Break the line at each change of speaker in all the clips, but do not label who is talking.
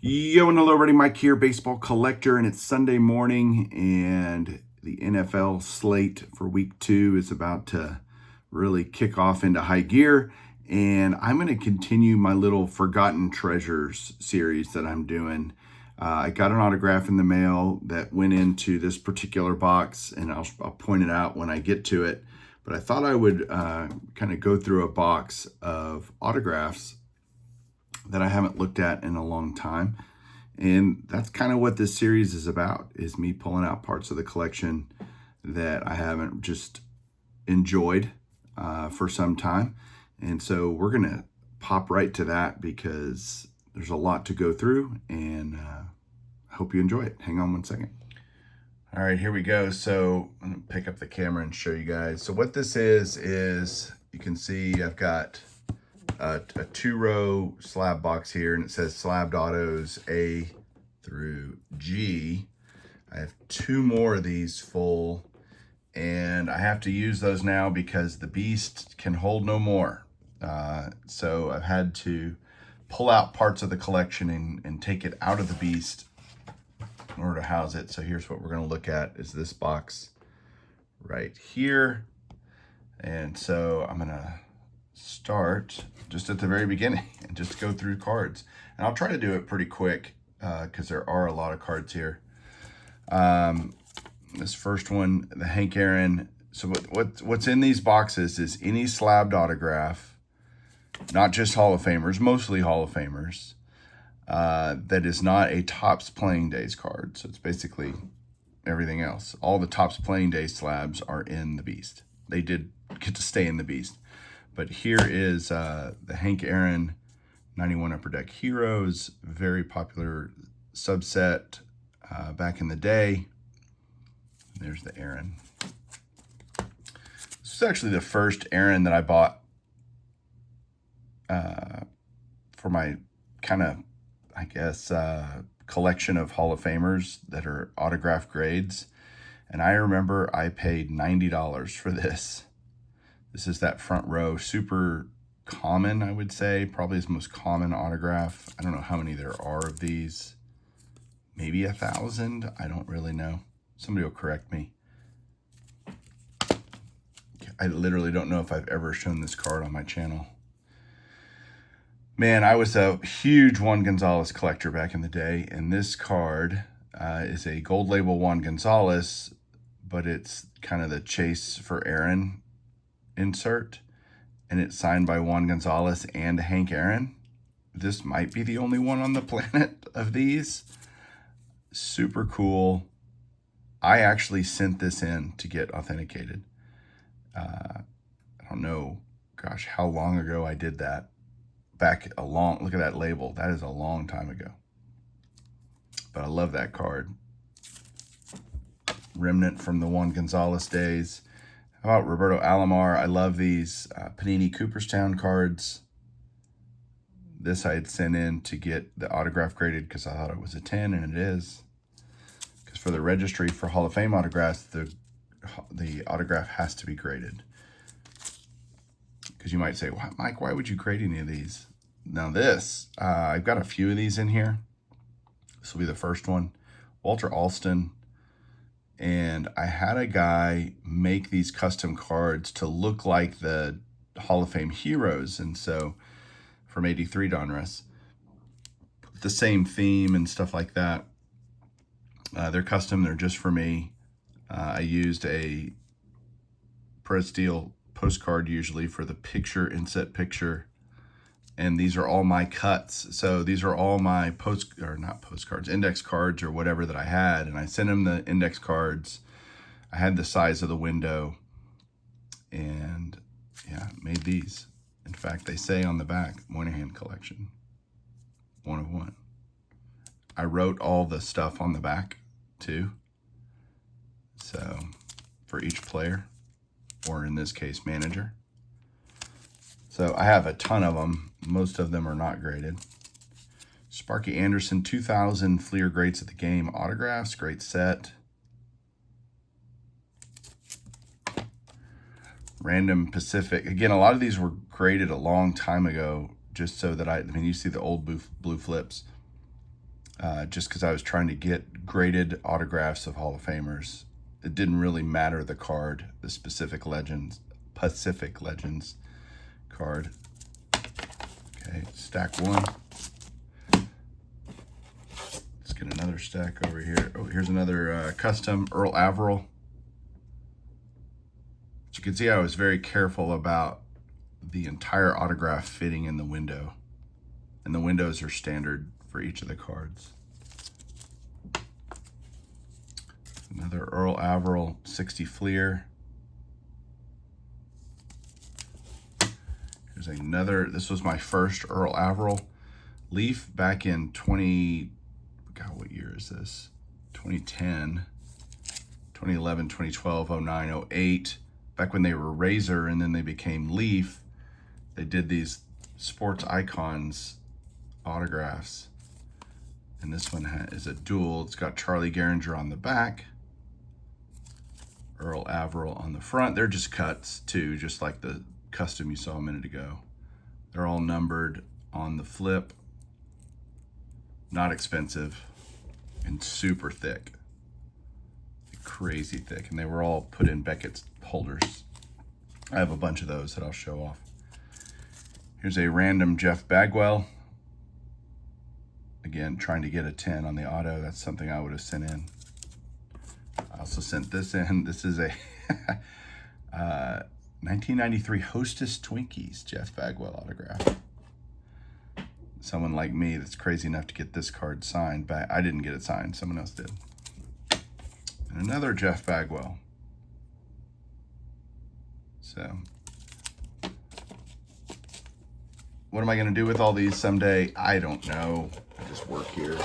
Yo and hello everybody, Mike here, baseball collector, and it's Sunday morning and the NFL slate for week 2 is about to really kick off into high gear, and I'm going to continue my little Forgotten Treasures series that I'm doing. I got an autograph in the mail that went into this particular box, and I'll point it out when I get to it, but I thought I would kind of go through a box of autographs that I haven't looked at in a long time. And that's kind of what this series is about, is me pulling out parts of the collection that I haven't just enjoyed for some time. And so we're going to pop right to that because there's a lot to go through, and I hope you enjoy it. Hang on one second. All right, here we go. So I'm going to pick up the camera and show you guys. So what this is you can see I've got a 2-row slab box here, and it says Slabbed Autos A through G. I have 2 more of these full, and I have to use those now because the beast can hold no more. So I've had to pull out parts of the collection and take it out of the beast in order to house it. So here's what we're going to look at, is this box right here. And so I'm going to start just at the very beginning and just go through cards, and I'll try to do it pretty quick because there are a lot of cards here. This first one, the Hank Aaron. So what's in these boxes is any slabbed autograph, not just Hall of Famers, mostly Hall of Famers, that is not a Topps Playing Days card. So it's basically everything else. All the Topps Playing Days slabs are in the beast. They did get to stay in the beast. But here is the Hank Aaron 91 Upper Deck Heroes, very popular subset back in the day. There's the Aaron. This is actually the first Aaron that I bought for my kind of, I guess, collection of Hall of Famers that are autograph grades. And I remember I paid $90 for this. This is that front row, super common, I would say, probably his most common autograph. I don't know how many there are of these. Maybe 1,000, I don't really know. Somebody will correct me. I literally don't know if I've ever shown this card on my channel. Man, I was a huge Juan Gonzalez collector back in the day, and this card is a gold label Juan Gonzalez, but it's kind of the Chase for Aaron insert, and it's signed by Juan Gonzalez and Hank Aaron. This might be the only one on the planet of these. Super cool. I actually sent this in to get authenticated. I don't know, gosh, how long ago I did that. Look at that label. That is a long time ago. But I love that card. Remnant from the Juan Gonzalez days. How about Roberto Alomar? I love these Panini Cooperstown cards. This I had sent in to get the autograph graded because I thought it was a 10, and it is. Because for the registry for Hall of Fame autographs, the autograph has to be graded. Because you might say, well, Mike, why would you grade any of these? Now this, I've got a few of these in here. This will be the first one. Walter Alston. And I had a guy make these custom cards to look like the Hall of Fame heroes. And so from 83 Donruss, the same theme and stuff like that. They're custom. They're just for me. I used a Pres Steel postcard usually for the picture, inset picture. And these are all my cuts. So these are all my index cards or whatever that I had. And I sent him the index cards. I had the size of the window. And yeah, made these. In fact, they say on the back, Moynihan collection, 1 of 1. I wrote all the stuff on the back too. So for each player, or in this case, manager. So I have a ton of them. Most of them are not graded. Sparky Anderson, 2000 Fleer Greats of the Game autographs. Great set. Random Pacific. Again, a lot of these were graded a long time ago, just so that I mean, you see the old blue flips. just because I was trying to get graded autographs of Hall of Famers. It didn't really matter the card, the specific legends, Pacific Legends card. Okay, stack one. Let's get another stack over here. Oh, here's another custom Earl Averill. As you can see, I was very careful about the entire autograph fitting in the window. And the windows are standard for each of the cards. Another Earl Averill 60 Fleer. Here's another, this was my first Earl Averill Leaf back in God, what year is this? 2010, 2011, 2012, 09, 08. Back when they were Razor and then they became Leaf, they did these sports icons autographs. And this one is a dual. It's got Charlie Gehringer on the back, Earl Averill on the front. They're just cuts too, just like the custom you saw a minute ago. They're all numbered on the flip. Not expensive and super thick. Crazy thick. And they were all put in Beckett's holders. I have a bunch of those that I'll show off. Here's a random Jeff Bagwell. Again, trying to get a 10 on the auto. That's something I would have sent in. I also sent this in. This is a 1993 Hostess Twinkies Jeff Bagwell autograph. Someone like me that's crazy enough to get this card signed, but I didn't get it signed. Someone else did. And another Jeff Bagwell. So, what am I going to do with all these someday? I don't know. I just work here.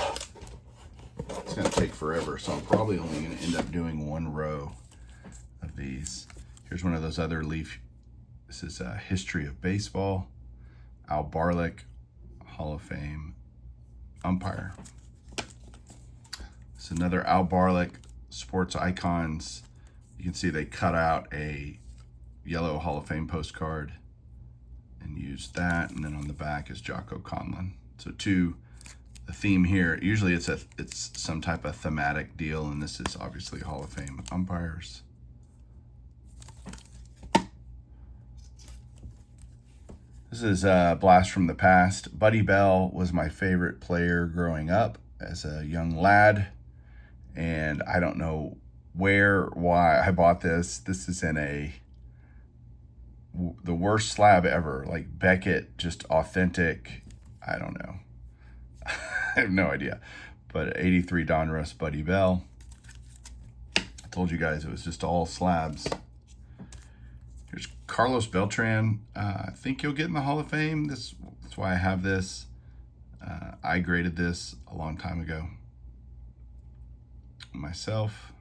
It's going to take forever, so I'm probably only going to end up doing one row of these. Here's one of those other Leaf. This is a History of Baseball. Al Barlick, Hall of Fame umpire. It's another Al Barlick Sports Icons. You can see they cut out a yellow Hall of Fame postcard and used that, and then on the back is Jocko Conlon. So the theme here, usually it's some type of thematic deal, and this is obviously Hall of Fame umpires. This is a blast from the past. Buddy Bell was my favorite player growing up as a young lad, and I don't know why I bought this. This is in the worst slab ever, like Beckett, just authentic. I don't know. I have no idea. But 83 Donruss Buddy Bell. I told you guys it was just all slabs. Here's Carlos Beltran. I think he'll get in the Hall of Fame. That's why I have this. I graded this a long time ago myself.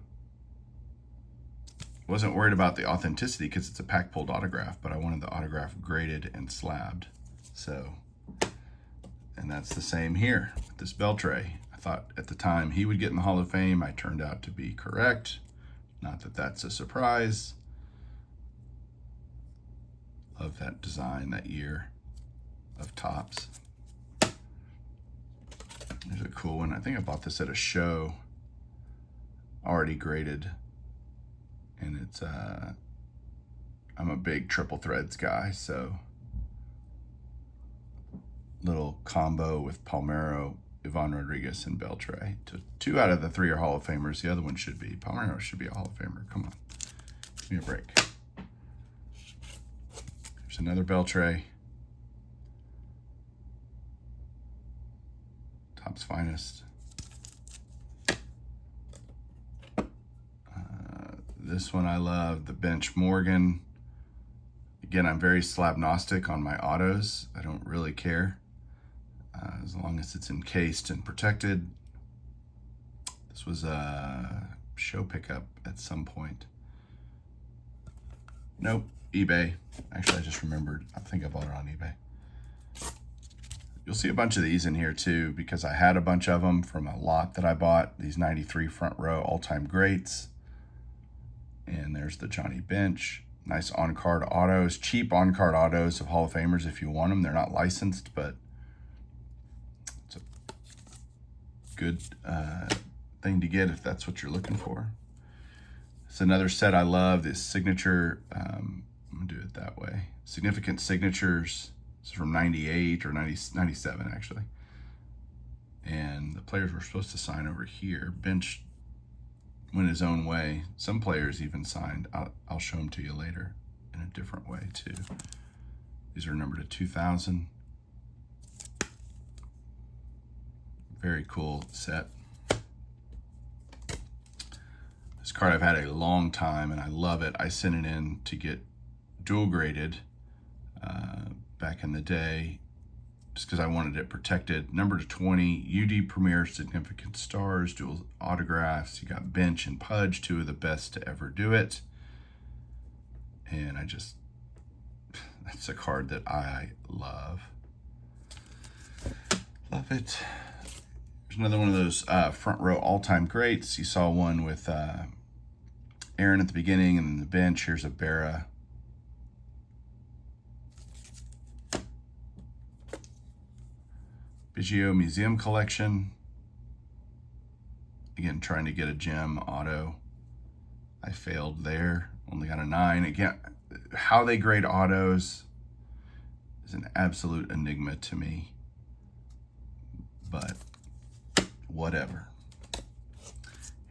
Wasn't worried about the authenticity because it's a pack pulled autograph, but I wanted the autograph graded and slabbed. So, and that's the same here with this Beltran. I thought at the time he would get in the Hall of Fame. I turned out to be correct. Not that that's a surprise. Love that design, that year of tops. There's a cool one. I think I bought this at a show, already graded. And it's, I'm a big triple threads guy, so little combo with Palmeiro, Ivan Rodriguez, and Beltran. Two out of the three are Hall of Famers. The other one should be. Palmeiro should be a Hall of Famer. Come on. Give me a break. There's another Beltran. Top's finest. This one I love, the Bench Morgan. Again, I'm very slab-gnostic on my autos. I don't really care as long as it's encased and protected. This was a show pickup at some point. Nope, eBay. Actually, I just remembered. I think I bought it on eBay. You'll see a bunch of these in here too, because I had a bunch of them from a lot that I bought. These 93 front row all-time greats. And there's the Johnny Bench. Nice on-card autos, cheap on-card autos of Hall of Famers if you want them. They're not licensed, but it's good thing to get if that's what you're looking for. It's another set I love, this signature, I'm gonna do it that way. Significant Signatures. This is from 98 or 97 actually. And the players were supposed to sign over here. Bench went his own way. Some players even signed. I'll show them to you later in a different way too. These are numbered to 2000. Very cool set. This card I've had a long time and I love it. I sent it in to get dual graded back in the day just because I wanted it protected. Number to 20, UD Premier Significant Stars, dual autographs. You got Bench and Pudge, two of the best to ever do it. And that's a card that I love. Love it. There's another one of those front row all-time greats. You saw one with Aaron at the beginning and the bench. Here's a Berra. Biggio Museum Collection. Again, trying to get a gem auto. I failed there. Only got a 9. Again, how they grade autos is an absolute enigma to me. But whatever.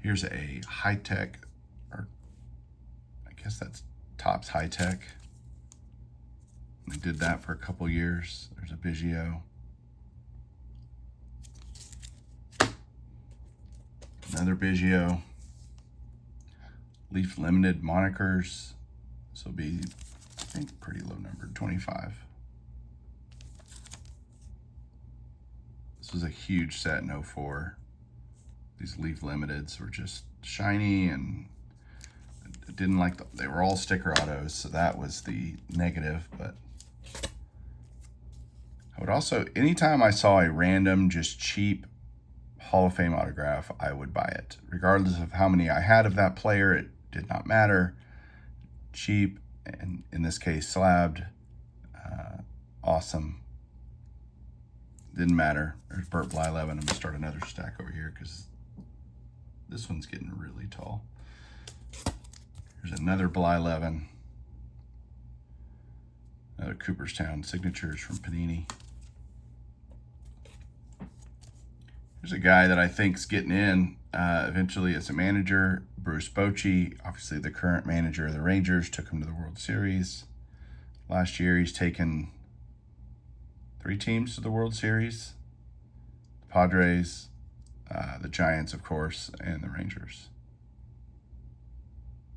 Here's a high-tech, or I guess that's Topps high-tech. I did that for a couple years. There's a Biggio. Another Biggio. Leaf Limited monikers. This will be, I think, pretty low numbered, 25. This was a huge set in 04. These Leaf Limiteds were just shiny and didn't like they were all sticker autos, so that was the negative. But I would also, anytime I saw a random, just cheap Hall of Fame autograph, I would buy it. Regardless of how many I had of that player, it did not matter. Cheap, and in this case, slabbed. Awesome. Didn't matter. There's Burt Blyleven. I'm going to start another stack over here because this one's getting really tall. There's another Blyleven. Another Cooperstown Signatures from Panini. There's a guy that I think's getting in eventually as a manager, Bruce Bochy, obviously the current manager of the Rangers, took him to the World Series. Last year, he's taken 3 teams to the World Series: the Padres, the Giants, of course, and the Rangers.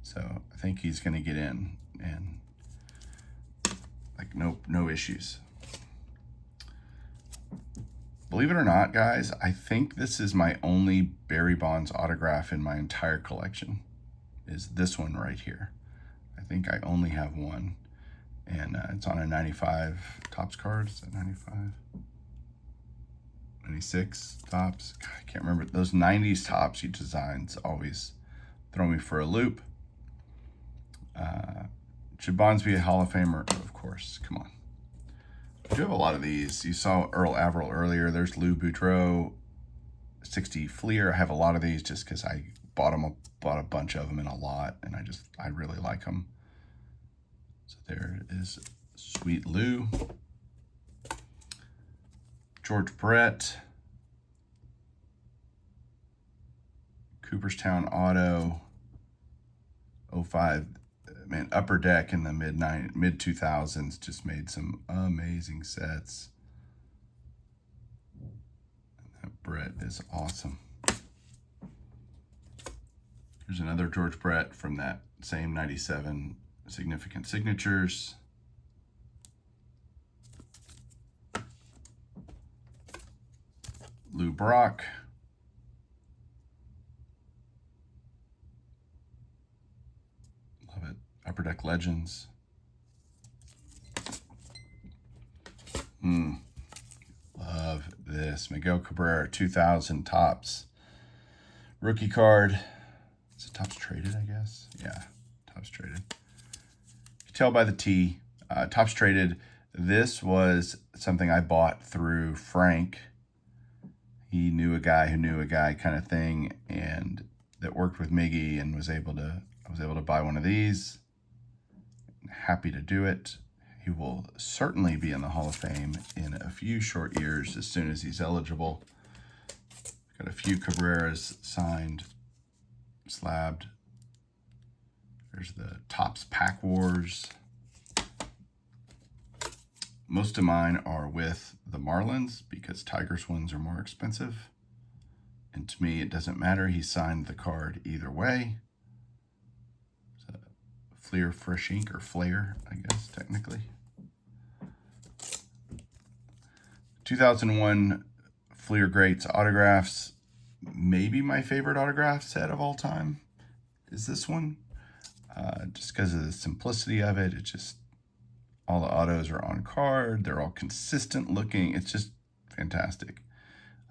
So I think he's going to get in, and like no issues. Believe it or not, guys, I think this is my only Barry Bonds autograph in my entire collection, is this one right here. I think I only have one, and it's on a 95 Topps card. Is that 95? 96 Topps. God, I can't remember. Those 90s Topps he designs always throw me for a loop. Should Bonds be a Hall of Famer? Of course. Come on. I do have a lot of these. You saw Earl Averill earlier. There's Lou Boudreau, 60 Fleer. I have a lot of these just because I bought a bunch of them in a lot, and I really like them. So there is Sweet Lou. George Brett. Cooperstown Auto. 05. Man, Upper Deck in the mid 2000s just made some amazing sets. That Brett is awesome. Here's another George Brett from that same 97 Significant Signatures. Lou Brock. Love it. Upper Deck Legends. Love this. Miguel Cabrera, 2000 Topps. Rookie card. Is it Topps Traded, I guess? Yeah, Topps Traded. You can tell by the T. Topps Traded. This was something I bought through Frank. he knew a guy who knew a guy kind of thing, and that worked with Miggy, and I was able to buy one of these. Happy to do it. He will certainly be in the Hall of Fame in a few short years as soon as he's eligible. Got a few Cabreras signed, slabbed. There's the Topps Pack Wars. Most of mine are with the Marlins because Tigers ones are more expensive. And to me, it doesn't matter. He signed the card either way. It's a Fleer Fresh Ink, or Flair, I guess, technically. 2001 Fleer Greats autographs. Maybe my favorite autograph set of all time is this one. Just because of the simplicity of it. It's just, all the autos are on card. They're all consistent looking. It's just fantastic.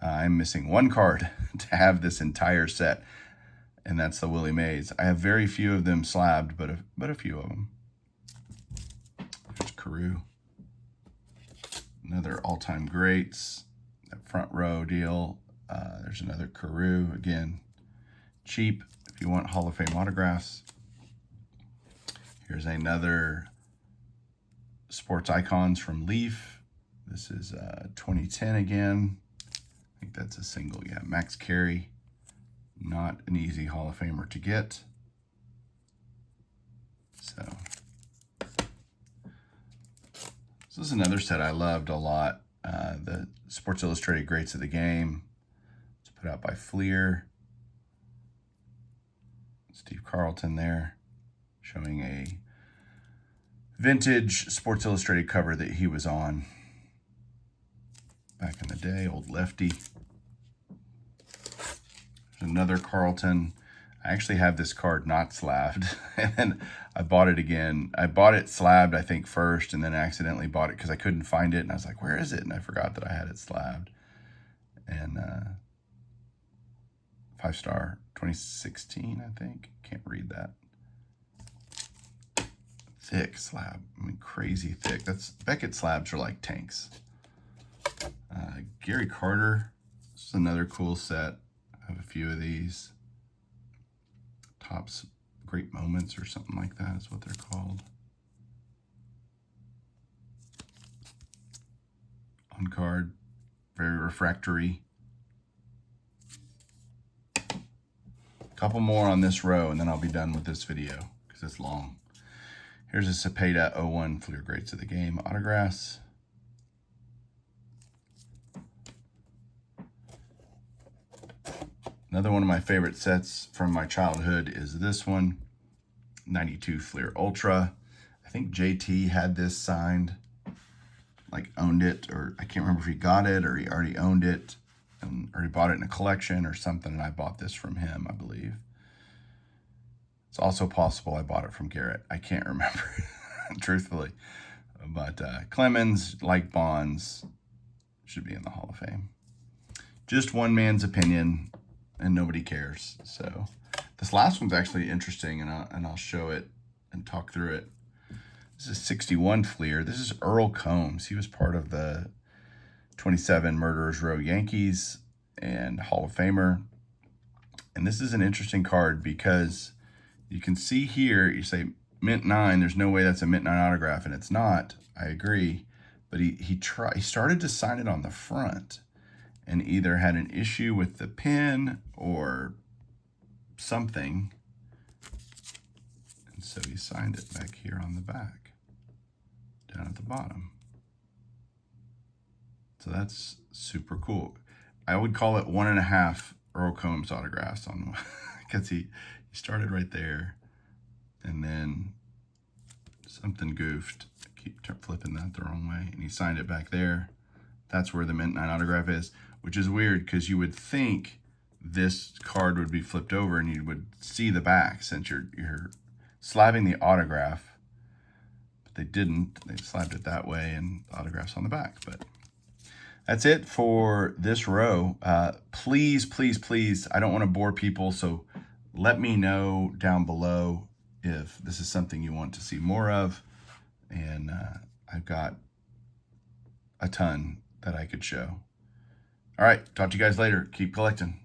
I'm missing one card to have this entire set, and that's the Willie Mays. I have very few of them slabbed, but a few of them. There's Carew. Another all-time greats. That front row deal. There's another Carew. Again, cheap if you want Hall of Fame autographs. Here's another Sports Icons from Leaf. This is 2010 again. I think that's a single. Yeah, Max Carey. Not an easy Hall of Famer to get. So this is another set I loved a lot. The Sports Illustrated Greats of the Game. It's put out by Fleer. Steve Carlton there, showing a vintage Sports Illustrated cover that he was on back in the day, old lefty. There's another Carlton. I actually have this card not slabbed, and then I bought it again. I bought it slabbed, I think, first, and then accidentally bought it because I couldn't find it, and I was like, where is it? And I forgot that I had it slabbed. And 5-star, 2016, I think. Can't read that. Thick slab. I mean, crazy thick. That's Beckett slabs are like tanks. Gary Carter. This is another cool set. I have a few of these. Topps Great Moments or something like that is what they're called. On card. Very refractory. Couple more on this row, and then I'll be done with this video because it's long. Here's a Cepeda 01 Fleer Greats of the Game autographs. Another one of my favorite sets from my childhood is this one, 92 Fleer Ultra. I think JT had this signed, like owned it, or I can't remember if he got it or he already owned it, or he bought it in a collection or something, and I bought this from him, I believe. It's also possible I bought it from Garrett. I can't remember, truthfully. But Clemens, like Bonds, should be in the Hall of Fame. Just one man's opinion, and nobody cares. So this last one's actually interesting, and I'll show it and talk through it. This is 61 Fleer. This is Earl Combs. He was part of the 27 Murderers Row Yankees and Hall of Famer. And this is an interesting card because you can see here, you say mint 9, there's no way that's a mint 9 autograph, and it's not. I agree. But he started to sign it on the front and either had an issue with the pen or something. And so he signed it back here on the back, down at the bottom. So that's super cool. I would call it 1.5 Earl Combs autographs on, because he started right there, and then something goofed. I keep flipping that the wrong way, and he signed it back there. That's where the mint 9 autograph is, which is weird because you would think this card would be flipped over and you would see the back since you're slabbing the autograph, but they didn't. They slabbed it that way and the autograph's on the back. But that's it for this row. Please, please, please, I don't want to bore people, so let me know down below if this is something you want to see more of. And I've got a ton that I could show. All right, talk to you guys later. Keep collecting.